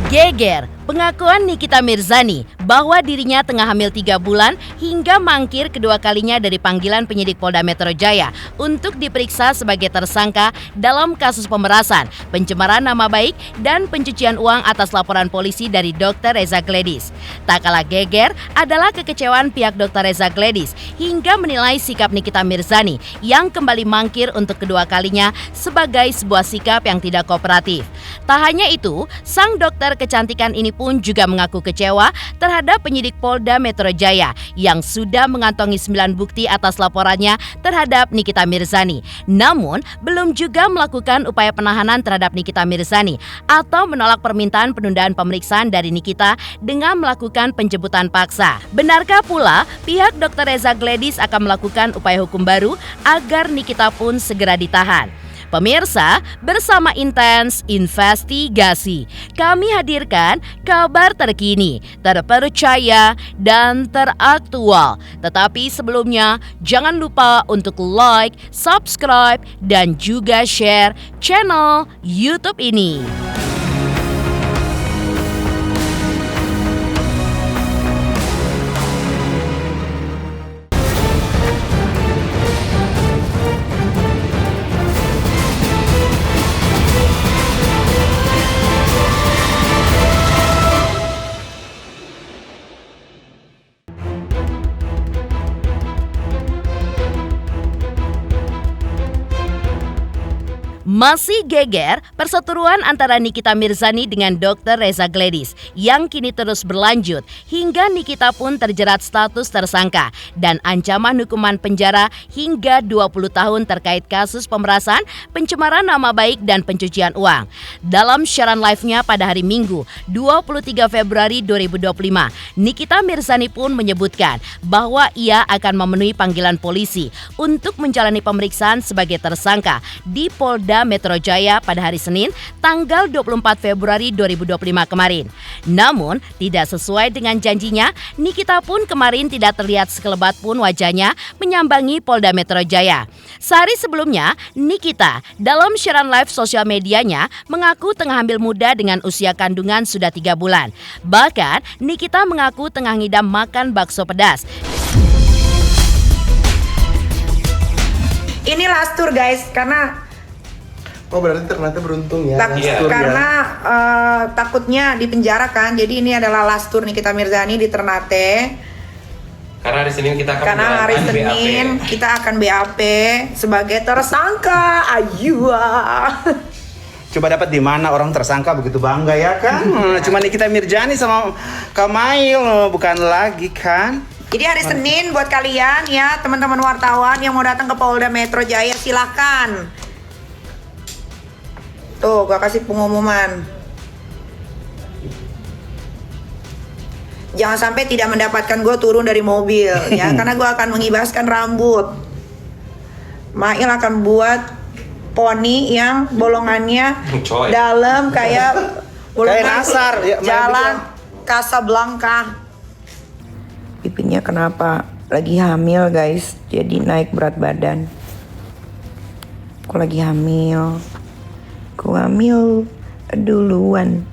Geger pengakuan Nikita Mirzani bahwa dirinya tengah hamil 3 bulan hingga mangkir kedua kalinya dari panggilan penyidik Polda Metro Jaya untuk diperiksa sebagai tersangka dalam kasus pemerasan, pencemaran nama baik, dan pencucian uang atas laporan polisi dari Dr. Reza Gledis. Tak kalah geger adalah kekecewaan pihak Dr. Reza Gledis hingga menilai sikap Nikita Mirzani yang kembali mangkir untuk kedua kalinya sebagai sebuah sikap yang tidak kooperatif. Tak hanya itu, sang dokter kecantikan ini pun juga mengaku kecewa terhadap penyidik Polda Metro Jaya yang sudah mengantongi 9 bukti atas laporannya terhadap Nikita Mirzani. Namun, belum juga melakukan upaya penahanan terhadap Nikita Mirzani atau menolak permintaan penundaan pemeriksaan dari Nikita dengan melakukan penjemputan paksa. Benarkah pula pihak Dr. Reza Gledis akan melakukan upaya hukum baru agar Nikita pun segera ditahan? Pemirsa, bersama Intens Investigasi, kami hadirkan kabar terkini, terpercaya, dan teraktual. Tetapi sebelumnya, jangan lupa untuk like, subscribe, dan juga share channel YouTube ini. Masih geger perseteruan antara Nikita Mirzani dengan Dr. Reza Gledis yang kini terus berlanjut hingga Nikita pun terjerat status tersangka dan ancaman hukuman penjara hingga 20 tahun terkait kasus pemerasan, pencemaran nama baik, dan pencucian uang. Dalam siaran live-nya pada hari Minggu 23 Februari 2025, Nikita Mirzani pun menyebutkan bahwa ia akan memenuhi panggilan polisi untuk menjalani pemeriksaan sebagai tersangka di Polda Metro Jaya pada hari Senin tanggal 24 Februari 2025 kemarin. Namun, tidak sesuai dengan janjinya, Nikita pun kemarin tidak terlihat sekelebat pun wajahnya menyambangi Polda Metro Jaya. Sehari sebelumnya, Nikita dalam siaran live sosial medianya mengaku tengah hamil muda dengan usia kandungan sudah 3 bulan. Bahkan, Nikita mengaku tengah ngidam makan bakso pedas. Ini last tour guys, karena berarti ternyata beruntung ya. Karena takutnya di penjara kan. Jadi ini adalah last tour Nikita Mirzani di Ternate. Karena hari Senin kita akan BAP sebagai tersangka. Ayu. Coba dapat di mana orang tersangka begitu bangga ya kan? Cuma Nikita Mirzani sama Kamail, bukan lagi kan? Jadi hari Senin buat kalian ya teman-teman wartawan yang mau datang ke Polda Metro Jaya silahkan. Tuh, gua kasih pengumuman. Jangan sampai tidak mendapatkan gue turun dari mobil ya, karena gue akan mengibaskan rambut. Mail akan buat poni yang bolongannya dalam kayak Nasar ya, jalan Casablanca. Pipinya kenapa? Lagi hamil guys, jadi naik berat badan. Aku lagi hamil. Aku hamil duluan.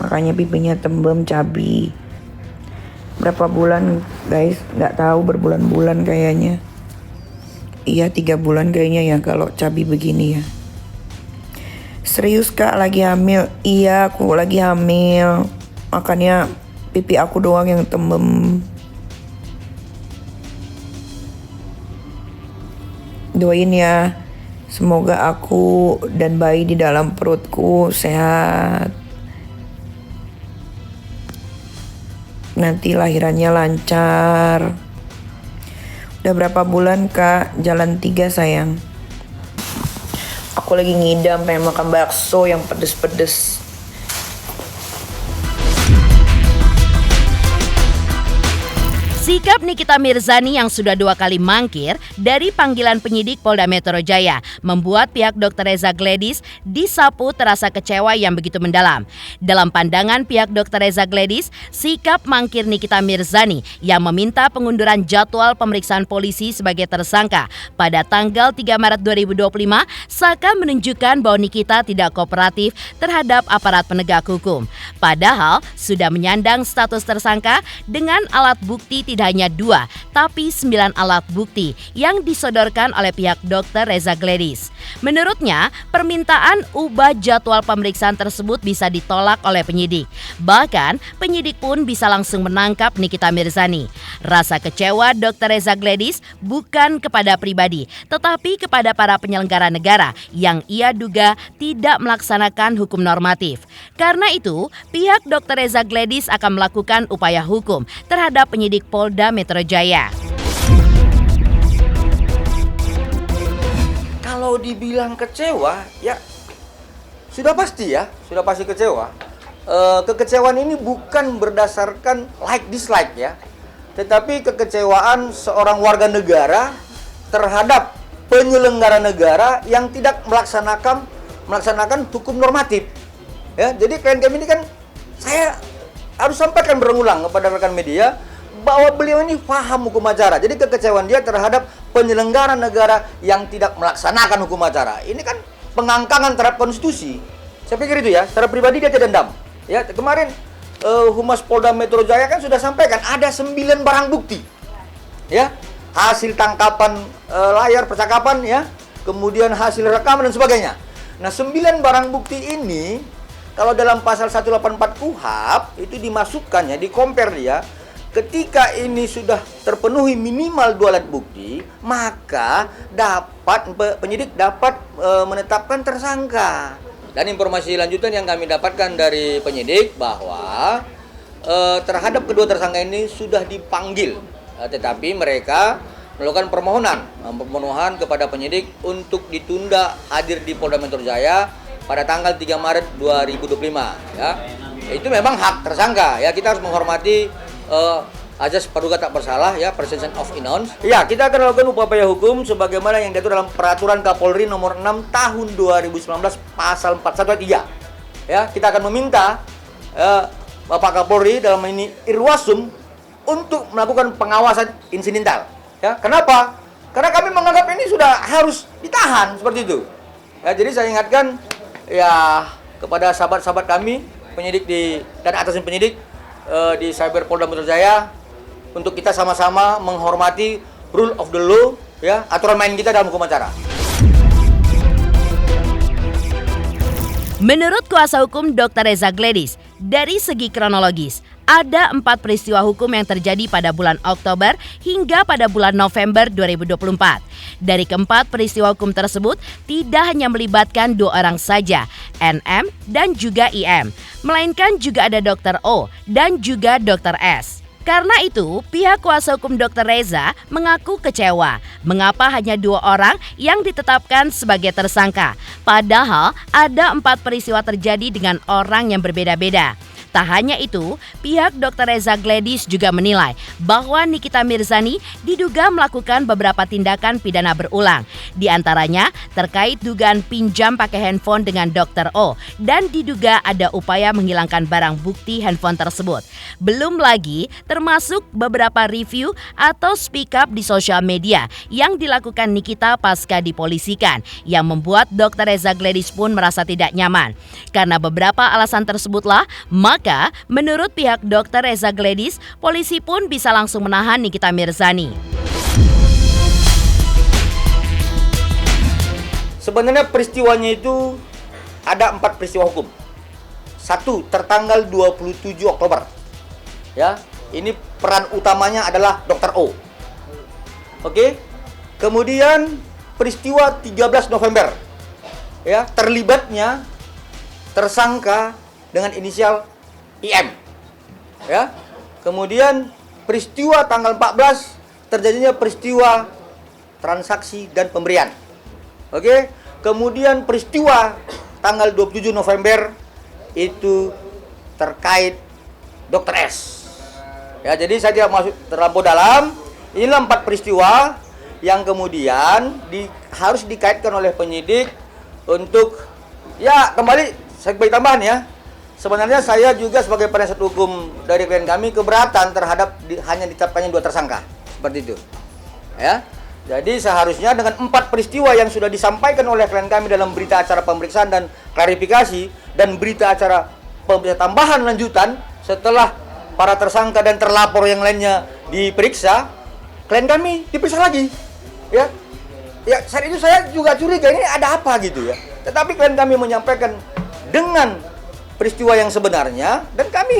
Makanya pipinya tembem, cabi. Berapa bulan guys? Gak tahu, berbulan-bulan kayaknya. Iya 3 bulan kayaknya ya kalau cabi begini ya. Serius kak lagi hamil? Iya aku lagi hamil. Makanya pipi aku doang yang tembem. Doain ya. Semoga aku dan bayi di dalam perutku sehat. Nanti lahirannya lancar. Udah berapa bulan kak? Jalan 3 sayang. Aku lagi ngidam pengen makan bakso yang pedes-pedes. Sikap Nikita Mirzani yang sudah 2 kali mangkir dari panggilan penyidik Polda Metro Jaya membuat pihak Dr. Reza Gledis disapu terasa kecewa yang begitu mendalam. Dalam pandangan pihak Dr. Reza Gledis, sikap mangkir Nikita Mirzani yang meminta pengunduran jadwal pemeriksaan polisi sebagai tersangka pada tanggal 3 Maret 2025 seakan menunjukkan bahwa Nikita tidak kooperatif terhadap aparat penegak hukum. Padahal sudah menyandang status tersangka dengan alat bukti tidak hanya 2, tapi 9 alat bukti yang disodorkan oleh pihak Dr. Reza Gledis. Menurutnya, permintaan ubah jadwal pemeriksaan tersebut bisa ditolak oleh penyidik. Bahkan, penyidik pun bisa langsung menangkap Nikita Mirzani. Rasa kecewa Dr. Reza Gledis bukan kepada pribadi, tetapi kepada para penyelenggara negara yang ia duga tidak melaksanakan hukum normatif. Karena itu, pihak Dr. Reza Gledis akan melakukan upaya hukum terhadap penyidik Polda Metro Jaya. Kalau dibilang kecewa, ya sudah pasti kecewa. Kekecewaan ini bukan berdasarkan like dislike ya, tetapi kekecewaan seorang warga negara terhadap penyelenggara negara yang tidak melaksanakan hukum normatif. Ya, jadi klien kami ini kan saya harus sampaikan berulang kepada rekan media bahwa beliau ini paham hukum acara. Jadi kekecewaan dia terhadap penyelenggara negara yang tidak melaksanakan hukum acara. Ini kan pengangkangan terhadap konstitusi. Saya pikir itu ya, secara pribadi dia tidak dendam. Ya, kemarin Humas Polda Metro Jaya kan sudah sampaikan ada 9 barang bukti. Ya, hasil tangkapan layar percakapan ya, kemudian hasil rekaman dan sebagainya. Nah, 9 barang bukti ini kalau dalam pasal 184 KUHP itu dimasukkan ya, di-compare dia. Ketika ini sudah terpenuhi minimal 2 alat bukti, maka penyidik dapat menetapkan tersangka. Dan informasi lanjutan yang kami dapatkan dari penyidik bahwa terhadap kedua tersangka ini sudah dipanggil, tetapi mereka melakukan permohonan kepada penyidik untuk ditunda hadir di Polda Metro Jaya pada tanggal 3 Maret 2025 ya. Itu memang hak tersangka ya, kita harus menghormati azas praduga tak bersalah ya, presumption of innocence. Ya, kita akan melakukan upaya hukum sebagaimana yang diatur dalam Peraturan Kapolri nomor 6 tahun 2019 pasal 413. Ya, kita akan meminta Bapak Kapolri dalam ini Irwasum untuk melakukan pengawasan insidental. Ya, kenapa? Karena kami menganggap ini sudah harus ditahan seperti itu. Ya, jadi saya ingatkan ya kepada sahabat-sahabat kami penyidik dan atasan penyidik di Cyber Polda Metro Jaya untuk kita sama-sama menghormati rule of the law ya, aturan main kita dalam hukum acara. Menurut kuasa hukum Dr. Reza Gledis, dari segi kronologis, ada 4 peristiwa hukum yang terjadi pada bulan Oktober hingga pada bulan November 2024. Dari keempat peristiwa hukum tersebut, tidak hanya melibatkan 2 orang saja, NM dan juga IM, melainkan juga ada Dr. O dan juga Dr. S. Karena itu, pihak kuasa hukum Dr. Reza mengaku kecewa mengapa hanya 2 orang yang ditetapkan sebagai tersangka. Padahal ada 4 peristiwa terjadi dengan orang yang berbeda-beda. Tak hanya itu, pihak Dr. Reza Gledis juga menilai bahwa Nikita Mirzani diduga melakukan beberapa tindakan pidana berulang. Di antaranya terkait dugaan pinjam pakai handphone dengan Dr. O dan diduga ada upaya menghilangkan barang bukti handphone tersebut. Belum lagi termasuk beberapa review atau speak up di sosial media yang dilakukan Nikita pasca dipolisikan yang membuat Dr. Reza Gledis pun merasa tidak nyaman. Karena beberapa alasan tersebutlah, maka menurut pihak Dr. Reza Gledis, polisi pun bisa langsung menahan Nikita Mirzani. Sebenarnya peristiwanya itu ada 4 peristiwa hukum. 1 tertanggal 27 Oktober. Ya, ini peran utamanya adalah Dr. O. Oke. Kemudian peristiwa 13 November. Ya, terlibatnya tersangka dengan inisial IM. Ya. Kemudian peristiwa tanggal 14 terjadinya peristiwa transaksi dan pemberian. Oke. Kemudian peristiwa tanggal 27 November itu terkait Dr. S. Ya, jadi saya tidak masuk terlampau dalam. Inilah 4 peristiwa yang kemudian harus dikaitkan oleh penyidik untuk, ya kembali saya beri tambahan ya. Sebenarnya saya juga sebagai penasihat hukum dari klien kami keberatan terhadap hanya ditetapkannya 2 tersangka. Seperti itu. Ya. Jadi seharusnya dengan 4 peristiwa yang sudah disampaikan oleh klien kami dalam berita acara pemeriksaan dan klarifikasi dan berita acara pemeriksaan tambahan lanjutan setelah para tersangka dan terlapor yang lainnya diperiksa, klien kami diperiksa lagi. Ya. Ya, saat itu saya juga curiga ini ada apa gitu ya. Tetapi klien kami menyampaikan dengan peristiwa yang sebenarnya dan kami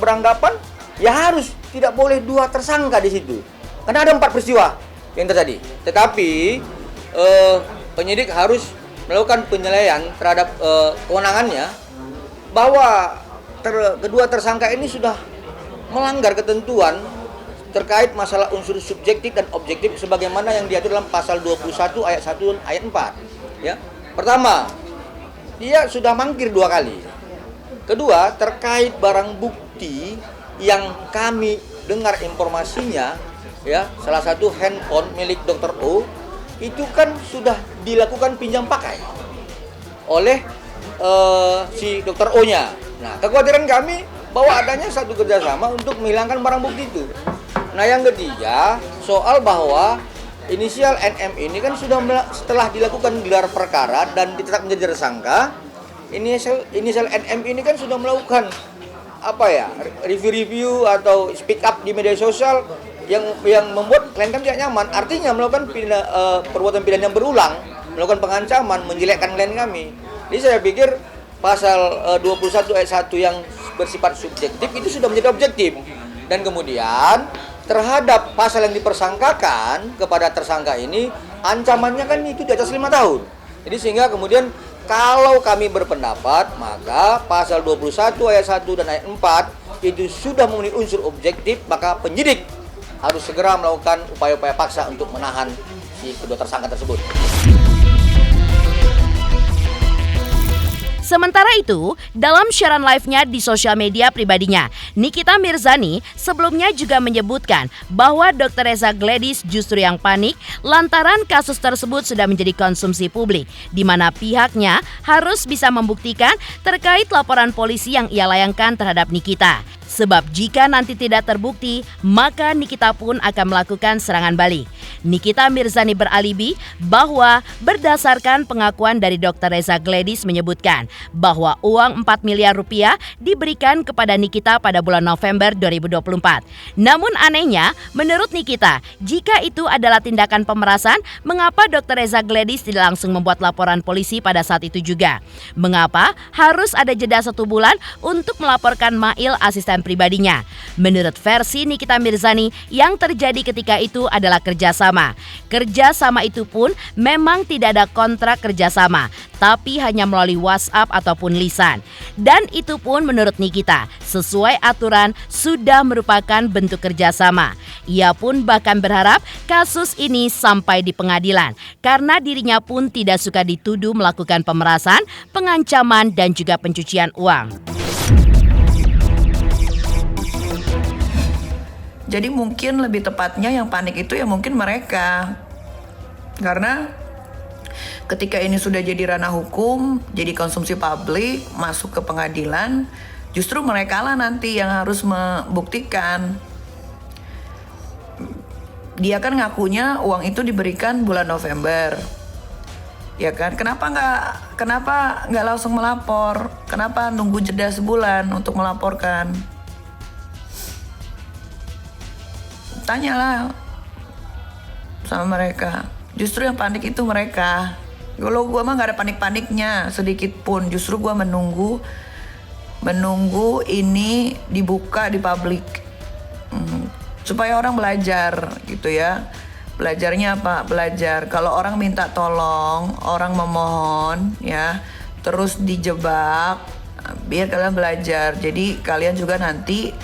beranggapan ya harus tidak boleh 2 tersangka di situ. Karena ada 4 peristiwa yang terjadi. Tetapi penyidik harus melakukan penilaian terhadap kewenangannya bahwa kedua tersangka ini sudah melanggar ketentuan terkait masalah unsur subjektif dan objektif sebagaimana yang diatur dalam pasal 21 ayat 1 dan ayat 4. Ya. Pertama, dia sudah mangkir 2 kali. Kedua, terkait barang bukti yang kami dengar informasinya, ya, salah satu handphone milik Dr. O itu kan sudah dilakukan pinjam pakai oleh si Dr. O-nya. Nah, kekhawatiran kami bahwa adanya satu kerjasama untuk menghilangkan barang bukti itu. Nah, yang ketiga, soal bahwa inisial NM ini kan sudah setelah dilakukan gelar perkara dan ditetapkan menjadi tersangka, inisial NM ini kan sudah melakukan review atau speak up di media sosial yang membuat klien kami tidak nyaman. Artinya melakukan perbuatan pidana yang berulang, melakukan pengancaman, menjelekkan klien kami. Jadi saya pikir pasal 21 ayat 1 yang bersifat subjektif itu sudah menjadi objektif. Dan kemudian terhadap pasal yang dipersangkakan kepada tersangka ini, ancamannya kan itu di atas 5 tahun. Jadi sehingga kemudian kalau kami berpendapat, maka pasal 21 ayat 1 dan ayat 4 itu sudah memenuhi unsur objektif, maka penyidik harus segera melakukan upaya-upaya paksa untuk menahan si kedua tersangka tersebut. Sementara itu, dalam siaran live-nya di sosial media pribadinya, Nikita Mirzani sebelumnya juga menyebutkan bahwa Dr. Reza Gladys justru yang panik lantaran kasus tersebut sudah menjadi konsumsi publik, di mana pihaknya harus bisa membuktikan terkait laporan polisi yang ia layangkan terhadap Nikita. Sebab jika nanti tidak terbukti, maka Nikita pun akan melakukan serangan balik. Nikita Mirzani beralibi bahwa berdasarkan pengakuan dari Dr. Reza Gladys menyebutkan bahwa uang 4 miliar rupiah diberikan kepada Nikita pada bulan November 2024. Namun anehnya, menurut Nikita, jika itu adalah tindakan pemerasan, mengapa Dr. Reza Gladys tidak langsung membuat laporan polisi pada saat itu juga? Mengapa harus ada jeda 1 bulan untuk melaporkan Mail, asisten pribadinya? Menurut versi Nikita Mirzani, yang terjadi ketika itu adalah kerjasama. Kerjasama itu pun memang tidak ada kontrak kerjasama, tapi hanya melalui WhatsApp ataupun lisan. Dan itu pun menurut Nikita, sesuai aturan sudah merupakan bentuk kerjasama. Ia pun bahkan berharap kasus ini sampai di pengadilan, karena dirinya pun tidak suka dituduh melakukan pemerasan, pengancaman, dan juga pencucian uang. Jadi mungkin lebih tepatnya yang panik itu ya mungkin mereka. Karena ketika ini sudah jadi ranah hukum, jadi konsumsi publik, masuk ke pengadilan, justru mereka lah nanti yang harus membuktikan. Dia kan ngakunya uang itu diberikan bulan November. Ya kan? Kenapa nggak langsung melapor? Kenapa nunggu jeda sebulan untuk melaporkan? Tanyalah sama mereka. Justru yang panik itu mereka. Kalau gue mah gak ada panik-paniknya sedikit pun. Justru gue menunggu ini dibuka di publik, supaya orang belajar gitu ya. Belajarnya apa? Belajar kalau orang minta tolong, orang memohon ya, terus dijebak, biar kalian belajar. Jadi kalian juga nanti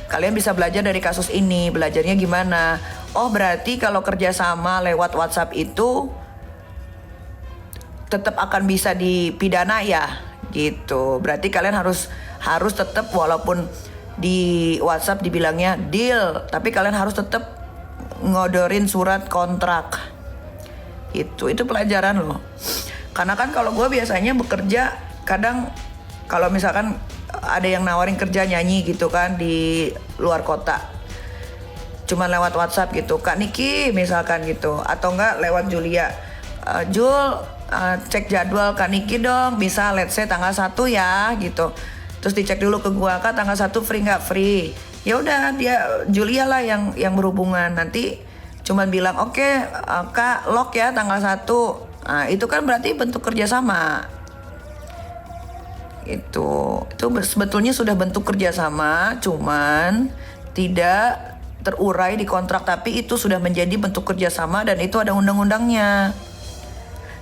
kalian bisa belajar dari kasus ini. Belajarnya gimana? Oh, berarti kalau kerjasama lewat WhatsApp itu tetap akan bisa dipidana ya, gitu. Berarti kalian harus tetap walaupun di WhatsApp dibilangnya deal, tapi kalian harus tetap ngodorin surat kontrak. Itu pelajaran loh. Karena kan kalau gue biasanya bekerja, kadang kalau misalkan ada yang nawarin kerja nyanyi gitu kan di luar kota, cuman lewat WhatsApp gitu, Kak Niki misalkan gitu, atau enggak lewat Julia, Jul cek jadwal Kak Niki dong, bisa let's say tanggal 1 ya gitu. Terus dicek dulu ke gua, Kak tanggal 1 free nggak free. Ya udah, dia Julia lah yang berhubungan. Nanti cuman bilang oke, Kak lock ya tanggal 1. Nah, itu kan berarti bentuk kerjasama. Itu sebetulnya sudah bentuk kerjasama, cuman tidak terurai di kontrak, tapi itu sudah menjadi bentuk kerjasama dan itu ada undang-undangnya.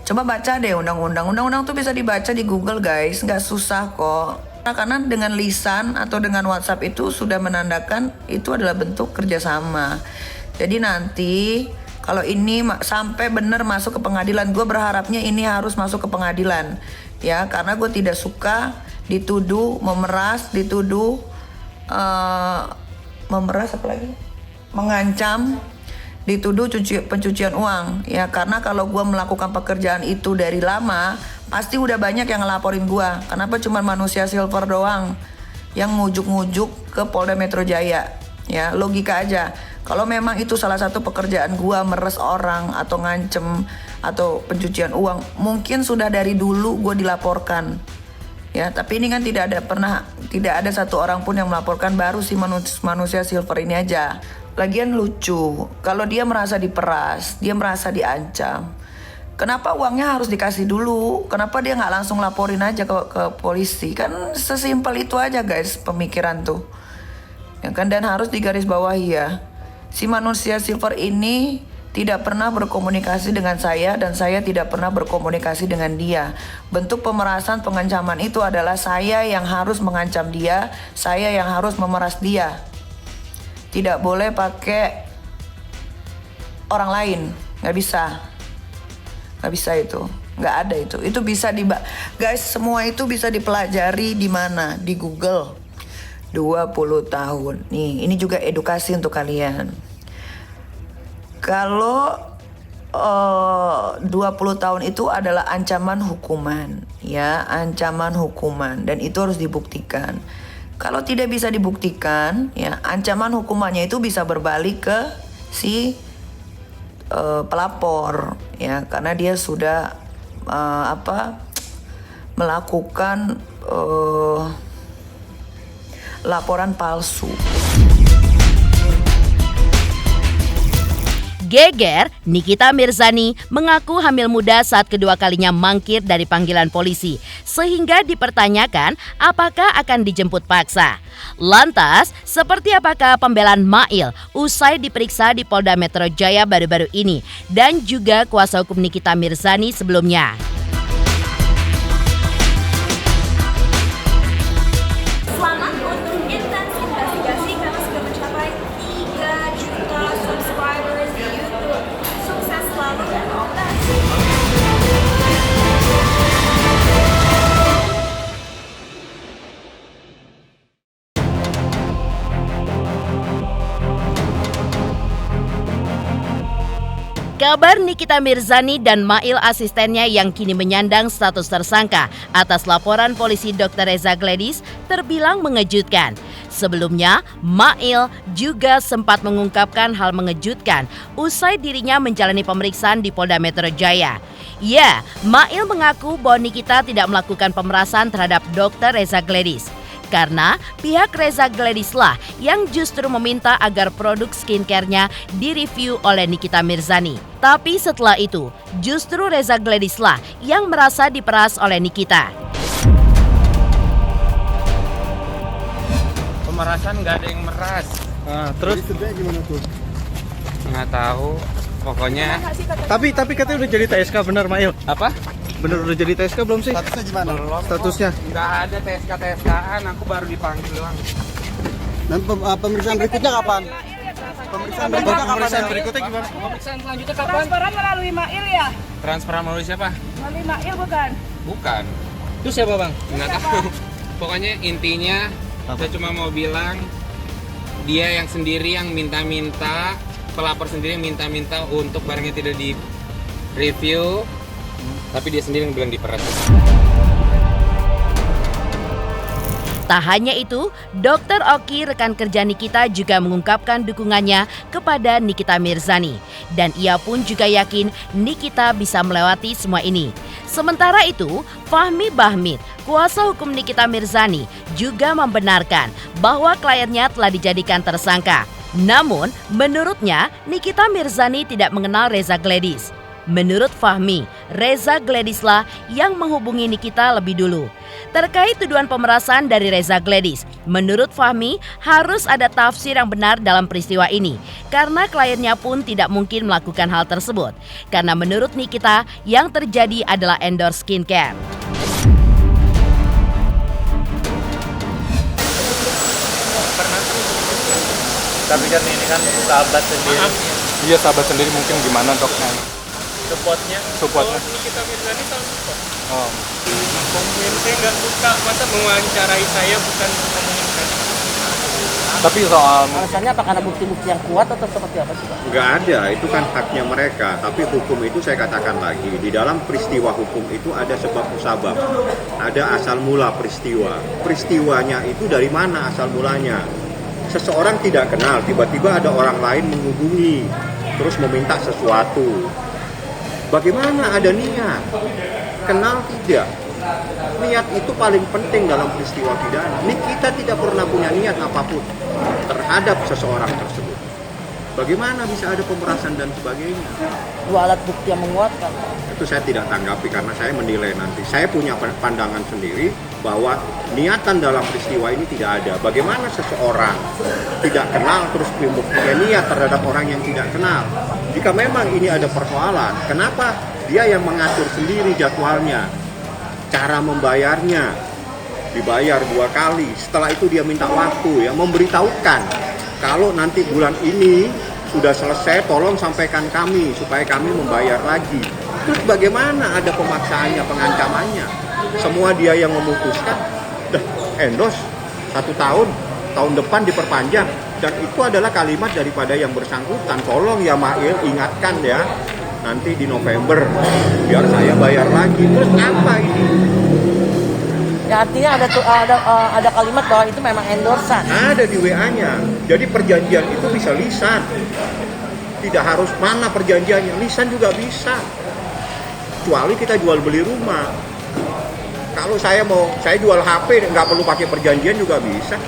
Coba baca deh undang-undang tuh bisa dibaca di Google guys, nggak susah kok. Karena dengan lisan atau dengan WhatsApp itu sudah menandakan itu adalah bentuk kerjasama. Jadi nanti kalau ini sampai benar masuk ke pengadilan, gue berharapnya ini harus masuk ke pengadilan ya, karena gue tidak suka dituduh memeras, dituduh memeras apa lagi? Mengancam, dituduh pencucian uang ya. Karena kalau gue melakukan pekerjaan itu dari lama, pasti udah banyak yang ngelaporin gue. Kenapa cuma manusia silver doang yang ngujuk-ngujuk ke Polda Metro Jaya ya? Logika aja, kalau memang itu salah satu pekerjaan gue, meres orang atau ngancem atau pencucian uang, mungkin sudah dari dulu gue dilaporkan ya. Tapi ini kan tidak ada satu orang pun yang melaporkan, baru si manusia silver ini aja. Lagian lucu, kalau dia merasa diperas, dia merasa diancam, kenapa uangnya harus dikasih dulu? Kenapa dia nggak langsung laporin aja ke polisi? Kan sesimpel itu aja guys pemikiran tuh ya kan. Dan harus digarisbawahi ya, si manusia silver ini tidak pernah berkomunikasi dengan saya dan saya tidak pernah berkomunikasi dengan dia. Bentuk pemerasan, pengancaman itu adalah saya yang harus mengancam dia, saya yang harus memeras dia. Tidak boleh pakai orang lain, nggak bisa itu, nggak ada itu. Itu bisa guys, semua itu bisa dipelajari di mana? Di Google. 20 tahun. Nih, ini juga edukasi untuk kalian. Kalau 20 tahun itu adalah ancaman hukuman, ya, ancaman hukuman, dan itu harus dibuktikan. Kalau tidak bisa dibuktikan, ya, ancaman hukumannya itu bisa berbalik ke si pelapor, ya, karena dia sudah melakukan laporan palsu. Geger, Nikita Mirzani mengaku hamil muda saat kedua kalinya mangkir dari panggilan polisi, sehingga dipertanyakan apakah akan dijemput paksa. Lantas, seperti apakah pembelaan Mail usai diperiksa di Polda Metro Jaya baru-baru ini, dan juga kuasa hukum Nikita Mirzani sebelumnya? Selamat untuk intens investigasi karena sudah mencapai 3 juta subscribers di YouTube. Sukses selalu dan all the best. Kabar Nikita Mirzani dan Mail asistennya yang kini menyandang status tersangka atas laporan polisi Dr. Reza Gladys terbilang mengejutkan. Sebelumnya, Mail juga sempat mengungkapkan hal mengejutkan usai dirinya menjalani pemeriksaan di Polda Metro Jaya. Ya, Mail mengaku bahwa Nikita tidak melakukan pemerasan terhadap Dr. Reza Gladys. Karena pihak Reza Gladys lah yang justru meminta agar produk skincare-nya direview oleh Nikita Mirzani. Tapi setelah itu, justru Reza Gladys lah yang merasa diperas oleh Nikita. Pemerasan nggak ada yang meras. Nah, terus gimana tuh? Nggak tahu. Pokoknya. Tapi katanya udah jadi TSK, bener Mail? Apa? Bener udah jadi TSK belum sih? Statusnya gimana? Belum. Statusnya? Nggak ada TSK-TSKan. Aku baru dipanggil doang. Dan pemeriksaan berikutnya kapan? Pemeriksaan berikutnya gimana? Pemeriksaan selanjutnya kapan? Transferan melalui Mail ya? Transferan melalui siapa? Melalui Mail bukan? Bukan. Itu siapa bang? Nggak tahu. Pokoknya intinya Saya cuma mau bilang dia yang sendiri yang minta-minta, pelapor sendiri yang minta-minta untuk barangnya tidak di review, tapi dia sendiri yang bilang diperas. Tak hanya itu, Dr. Oki, rekan kerja Nikita, juga mengungkapkan dukungannya kepada Nikita Mirzani. Dan ia pun juga yakin Nikita bisa melewati semua ini. Sementara itu, Fahmi Bahmid, kuasa hukum Nikita Mirzani, juga membenarkan bahwa kliennya telah dijadikan tersangka. Namun, menurutnya, Nikita Mirzani tidak mengenal Reza Gladys. Menurut Fahmi, Reza Gladyslah yang menghubungi Nikita lebih dulu. Terkait tuduhan pemerasan dari Reza Gladys, menurut Fahmi harus ada tafsir yang benar dalam peristiwa ini. Karena kliennya pun tidak mungkin melakukan hal tersebut. Karena menurut Nikita, yang terjadi adalah endorse skincare. Tapi kan ini kan sahabat sendiri. Iya, sahabat sendiri, mungkin gimana dok? Supportnya. Nikita Mirzani selalu support. Oh. Saya nggak suka, masa mewawancarai saya bukan ngomongin saya. Tapi soal Alasannya apa, karena bukti-bukti yang kuat atau seperti apa sih Pak? Nggak ada, itu kan haknya mereka. Tapi hukum itu saya katakan lagi, di dalam peristiwa hukum itu ada sebab musabab. Ada asal mula peristiwa. Peristiwanya itu dari mana asal mulanya? Seseorang tidak kenal, tiba-tiba ada orang lain menghubungi, terus meminta sesuatu. Bagaimana ada niat? Kenal tidak? Niat itu paling penting dalam peristiwa pidana. Kita tidak pernah punya niat apapun terhadap seseorang tersebut. Bagaimana bisa ada pemerasan dan sebagainya? Dua alat bukti yang menguatkan. Itu saya tidak tanggapi karena saya menilai nanti. Saya punya pandangan sendiri bahwa niatan dalam peristiwa ini tidak ada. Bagaimana seseorang tidak kenal terus punya niat terhadap orang yang tidak kenal? Jika memang ini ada persoalan, kenapa dia yang mengatur sendiri jadwalnya? Cara membayarnya, dibayar 2 kali. Setelah itu dia minta waktu, ya, memberitahukan kalau nanti bulan ini sudah selesai, tolong sampaikan kami supaya kami membayar lagi. Terus bagaimana ada pemaksaannya, pengancamannya? Semua dia yang memutuskan. Endorse 1 tahun, tahun depan diperpanjang. Dan itu adalah kalimat daripada yang bersangkutan. Tolong ya Mail, ingatkan ya, nanti di November biar saya bayar lagi. Terus apa ini? Ya artinya ada kalimat bahwa itu memang endorsan. Ada di WA-nya. Jadi perjanjian itu bisa lisan. Tidak harus mana perjanjiannya, lisan juga bisa. Kecuali kita jual beli rumah. Kalau saya jual HP nggak perlu pakai perjanjian juga bisa.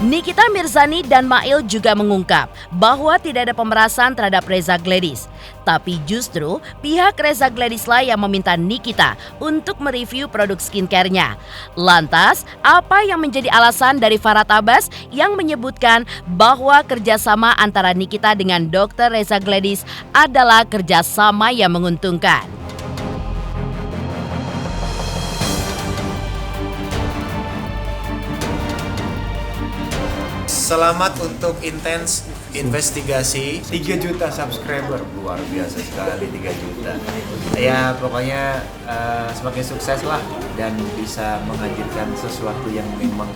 Nikita Mirzani dan Mail juga mengungkap bahwa tidak ada pemerasan terhadap Reza Gladys. Tapi justru pihak Reza Gladyslah yang meminta Nikita untuk mereview produk skincare-nya. Lantas, apa yang menjadi alasan dari Farhad Abbas yang menyebutkan bahwa kerjasama antara Nikita dengan Dr. Reza Gladys adalah kerjasama yang menguntungkan? Selamat untuk intens investigasi 3 juta subscriber, luar biasa sekali 3 juta. Ya pokoknya semakin sukses lah dan bisa menghadirkan sesuatu yang memang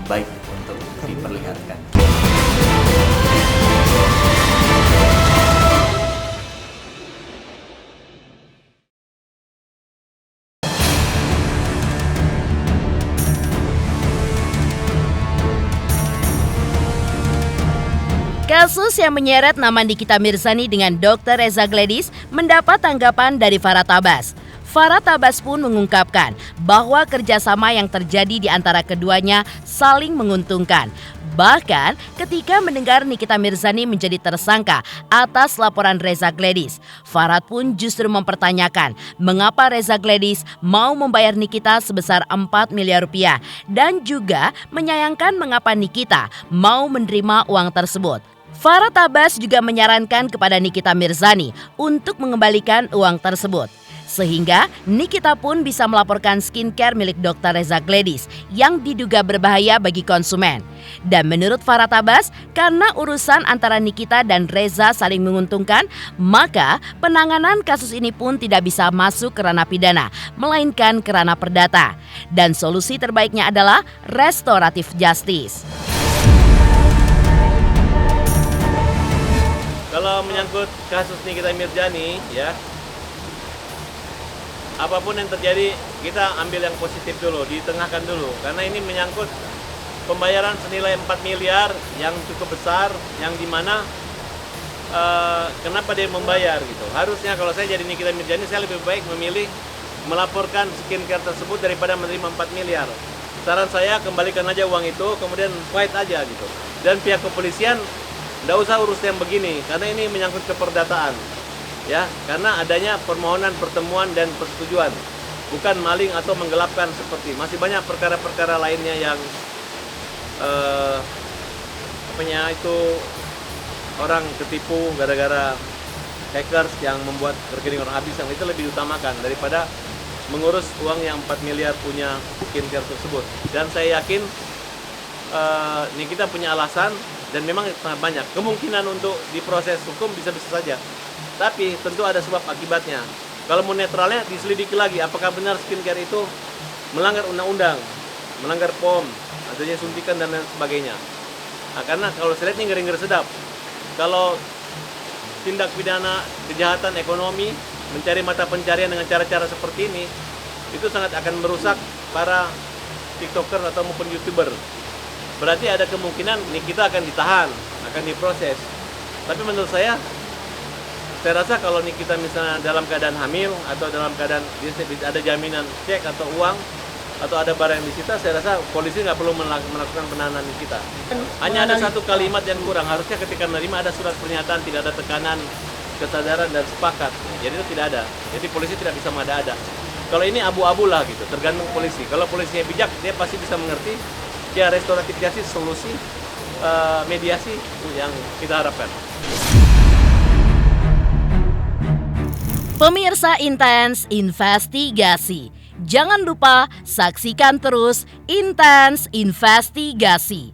baik untuk diperlihatkan. Kasus yang menyeret nama Nikita Mirzani dengan Dr. Reza Gladys mendapat tanggapan dari Farhad Abbas. Farhad Abbas pun mengungkapkan bahwa kerjasama yang terjadi di antara keduanya saling menguntungkan. Bahkan ketika mendengar Nikita Mirzani menjadi tersangka atas laporan Reza Gladys, Farhad pun justru mempertanyakan mengapa Reza Gladys mau membayar Nikita sebesar 4 miliar rupiah dan juga menyayangkan mengapa Nikita mau menerima uang tersebut. Farhad Abbas juga menyarankan kepada Nikita Mirzani untuk mengembalikan uang tersebut. Sehingga Nikita pun bisa melaporkan skincare milik Dr. Reza Gladys yang diduga berbahaya bagi konsumen. Dan menurut Farah Tabas, karena urusan antara Nikita dan Reza saling menguntungkan, maka penanganan kasus ini pun tidak bisa masuk ke ranah pidana, melainkan ke ranah perdata. Dan solusi terbaiknya adalah restoratif justice. Kalau menyangkut kasus Nikita Mirzani, ya, apapun yang terjadi kita ambil yang positif dulu, ditengahkan dulu, karena ini menyangkut pembayaran senilai 4 miliar yang cukup besar, yang dimana kenapa dia membayar gitu. Harusnya kalau saya jadi Nikita Mirzani, saya lebih baik memilih melaporkan skincare tersebut daripada menerima 4 miliar. Saran saya kembalikan aja uang itu, kemudian fight aja gitu. Dan pihak kepolisian nggak usah urus yang begini, karena ini menyangkut keperdataan. Ya, karena adanya permohonan pertemuan dan persetujuan, bukan maling atau menggelapkan seperti masih banyak perkara-perkara lainnya yang orang ketipu gara-gara hackers yang membuat rekening orang habis, yang itu lebih diutamakan daripada mengurus uang yang 4 miliar punya skincare tersebut. Dan saya yakin ini kita punya alasan dan memang sangat banyak kemungkinan untuk diproses hukum, bisa-bisa saja. Tapi tentu ada sebab akibatnya. Kalau mau netralnya diselidiki lagi apakah benar skincare itu melanggar undang-undang, melanggar POM, adanya suntikan dan lain sebagainya. Nah, karena kalau saya lihat ini ngeri-ngeri sedap. Kalau tindak pidana kejahatan ekonomi mencari mata pencarian dengan cara-cara seperti ini, itu sangat akan merusak para TikToker atau maupun YouTuber. Berarti ada kemungkinan Nikita akan ditahan, akan diproses. Tapi menurut saya rasa kalau Nikita misalnya dalam keadaan hamil atau dalam keadaan ada jaminan cek atau uang atau ada barang yang disita, saya rasa polisi nggak perlu melakukan penahanan Nikita. Hanya ada satu kalimat yang kurang, harusnya ketika menerima ada surat pernyataan, tidak ada tekanan, kesadaran dan sepakat. Jadi itu tidak ada. Jadi polisi tidak bisa mengada-ada. Kalau ini abu-abu lah gitu, tergantung polisi. Kalau polisinya bijak, dia pasti bisa mengerti. Ya, restoratif justice solusi mediasi yang kita harapkan. Pemirsa Intens Investigasi, jangan lupa saksikan terus Intens Investigasi.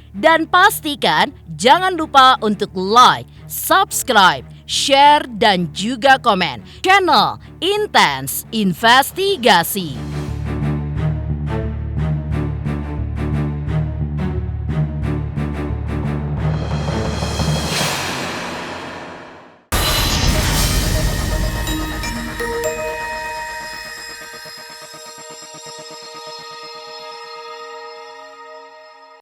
Dan pastikan jangan lupa untuk like, subscribe, share, dan juga komen channel Intens Investigasi.